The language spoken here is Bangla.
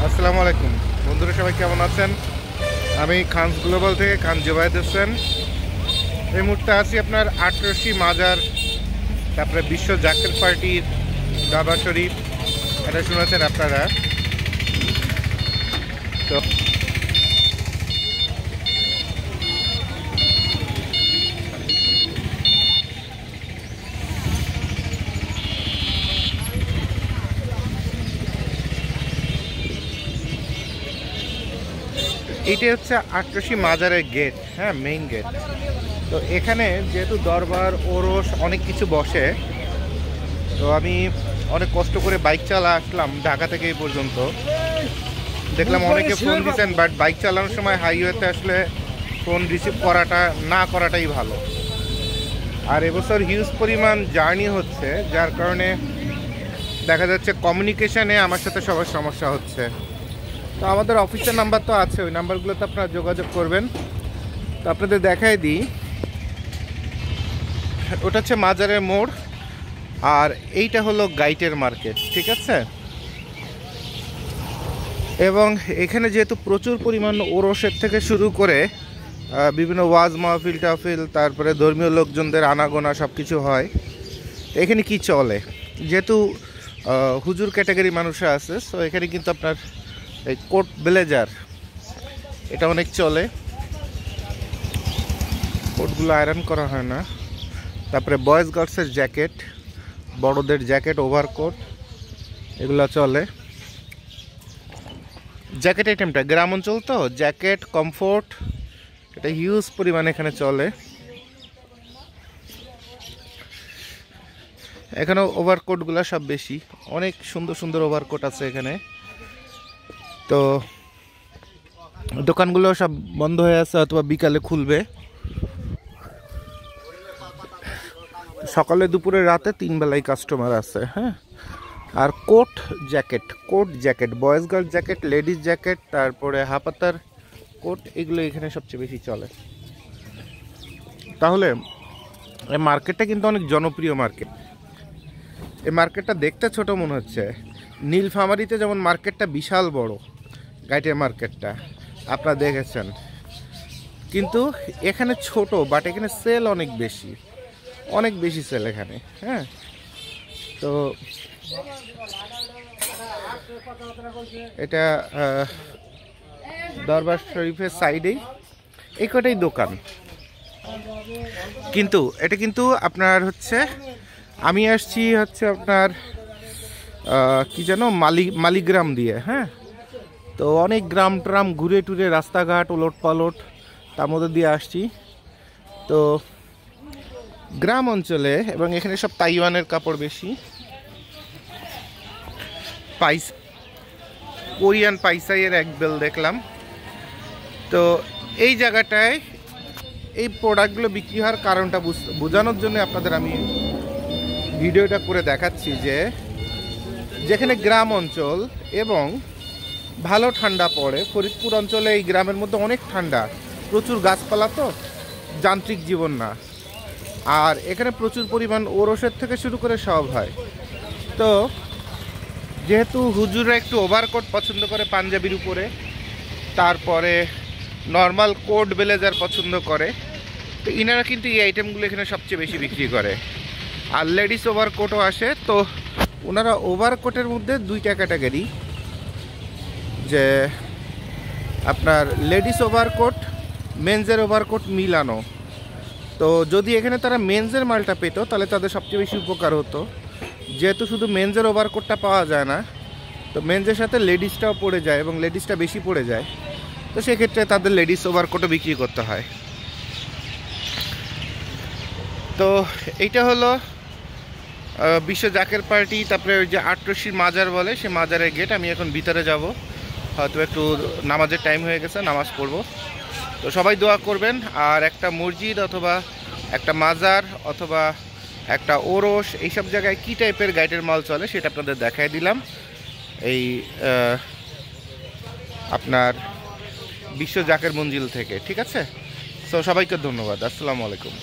আসসালামু আলাইকুম বন্ধুরা, সবাই কেমন আছেন? আমি খানস গ্লোবাল থেকে খান জুবায়েদ হোসেন। এই মুহূর্তে আছি আপনার আটরশি মাজার, তারপরে বিশ্ব জাকের পার্টির দরবার শরীফ, এটা শুনেছেন আপনারা। তো এইটা হচ্ছে আটরশি মাজারের গেট, হ্যাঁ, মেইন গেট। তো এখানে যেহেতু দরবার ওরস অনেক কিছু বসে, তো আমি অনেক কষ্ট করে বাইক চালা আসলাম ঢাকা থেকে এই পর্যন্ত। দেখলাম অনেকে ফোন দিচ্ছেন, বাট বাইক চালানোর সময় হাইওয়েতে আসলে ফোন রিসিভ করাটা না করাটাই ভালো। আর এবছর হিউজ পরিমাণ জার্নি হচ্ছে, যার কারণে দেখা যাচ্ছে কমিউনিকেশানে আমার সাথে সবার সমস্যা হচ্ছে। তো আমাদের অফিসের নাম্বার তো আছে, ওই নাম্বারগুলোতে আপনারা যোগাযোগ করবেন। তো আপনাদের দেখাই দিই, ওটা হচ্ছে মাজারের মোড়, আর এইটা হলো গাইটের মার্কেট, ঠিক আছে। এবং এখানে যেহেতু প্রচুর পরিমাণ ওরসের থেকে শুরু করে বিভিন্ন ওয়াজ মাহফিল টাহফিল, তারপরে ধর্মীয় লোকজনদের আনাগোনা সব কিছু হয়। তো এখানে কি চলে, যেহেতু হুজুর ক্যাটাগরি মানুষরা আছে, সো এখানে কিন্তু আপনার এই কোট ব্লেজার এটা অনেক চলে। কোটগুলো আয়রন করা হয় না। তারপরে বয়েজ গার্লসের জ্যাকেট, বড়দের জ্যাকেট, ওভারকোট, এগুলো চলে। জ্যাকেট আইটেমটা গ্রাম অঞ্চল, তো জ্যাকেট কমফোর্ট এটা হিউজ পরিমাণে এখানে চলে। এখানে ওভারকোটগুলো সব বেশি, অনেক সুন্দর সুন্দর ওভারকোট আছে এখানে। তো দোকানগুলো সব বন্ধ হয়ে আছে, অথবা বিকালে খুলবে। সকালে দুপুরে রাতে 3 বেলায় কাস্টমার আছে, হ্যাঁ। আর coat jacket, boys girl jacket, ladies jacket, তারপরে হাফাতার কোট, এগুলো এখানে সবচেয়ে বেশি চলে। তাহলে এই মার্কেটটা কিন্তু অনেক জনপ্রিয় মার্কেট। এই মার্কেটটা দেখতে ছোট মনে হচ্ছে, নীলফামারীতে যেমন মার্কেটটা বিশাল বড়, গাইটের মার্কেটটা আপনারা দেখেছেন, কিন্তু এখানে ছোট, বাট এখানে সেল অনেক বেশি সেল এখানে, হ্যাঁ। তো এটা দরবার শরীফের সাইডেই এই কটাই দোকান। কিন্তু এটা কিন্তু আপনার হচ্ছে, আমি আসছি হচ্ছে আপনার কি যেন মালিগ্রাম দিয়ে, হ্যাঁ। তো অনেক গ্রাম ট্রাম ঘুরে টুরে, রাস্তাঘাট ওলট পালট, তার মধ্যে দিয়ে আসছি। তো গ্রাম অঞ্চলে, এবং এখানে সব তাইওয়ানের কাপড় বেশি, কোরিয়ান পাইসাইয়ের এক বেল দেখলাম। তো এই জায়গাটায় এই প্রোডাক্টগুলো বিক্রি হওয়ার কারণটা বোঝানোর জন্য আপনাদের আমি ভিডিওটা করে দেখাচ্ছি, যে যেখানে গ্রাম অঞ্চল এবং ভালো ঠান্ডা পড়ে, ফরিদপুর অঞ্চলে এই গ্রামের মধ্যে অনেক ঠান্ডা, প্রচুর গাছপালা, তো যান্ত্রিক জীবন না। আর এখানে প্রচুর পরিমাণ ওরসের থেকে শুরু করে সব হয়। তো যেহেতু হুজুররা একটু ওভারকোট পছন্দ করে পাঞ্জাবির উপরে, তারপরে নর্মাল কোট ব্লেজার পছন্দ করে, তো ইনারা কিন্তু এই আইটেমগুলো এখানে সবচেয়ে বেশি বিক্রি করে। আর লেডিস ওভারকোটও আসে। তো ওনারা ওভারকোটের মধ্যে 2টা ক্যাটাগরি, যে আপনার লেডিস ওভারকোট, মেন্সের ওভারকোট মিলানো। তো যদি এখানে তারা মেন্সের মালটা পেত, তাহলে তাদের সবচেয়ে বেশি উপকার হতো। যেহেতু শুধু মেন্সের ওভারকোটটা পাওয়া যায় না, তো মেন্সের সাথে লেডিসটাও পড়ে যায়, এবং লেডিসটা বেশি পড়ে যায়, তো সেক্ষেত্রে তাদের লেডিস ওভারকোটও বিক্রি করতে হয়। তো এইটা হলো বিশ্ব জাকের পার্টি, তারপরে ওই যে আটরশির মাজার বলে, সে মাজারের গেট। আমি এখন ভিতরে যাব, হয়তো একটু নামাজের টাইম হয়ে গেছে, নামাজ পড়ব। তো সবাই দোয়া করবেন। আর একটা মসজিদ অথবা একটা মাজার অথবা একটা ওরস, এইসব জায়গায় কী টাইপের গাইডের মাল চলে সেটা আপনাদের দেখাই দিলাম এই আপনার বিশ্ব জাকের মঞ্জিল থেকে, ঠিক আছে। সো সবাইকে ধন্যবাদ, আসসালামু আলাইকুম।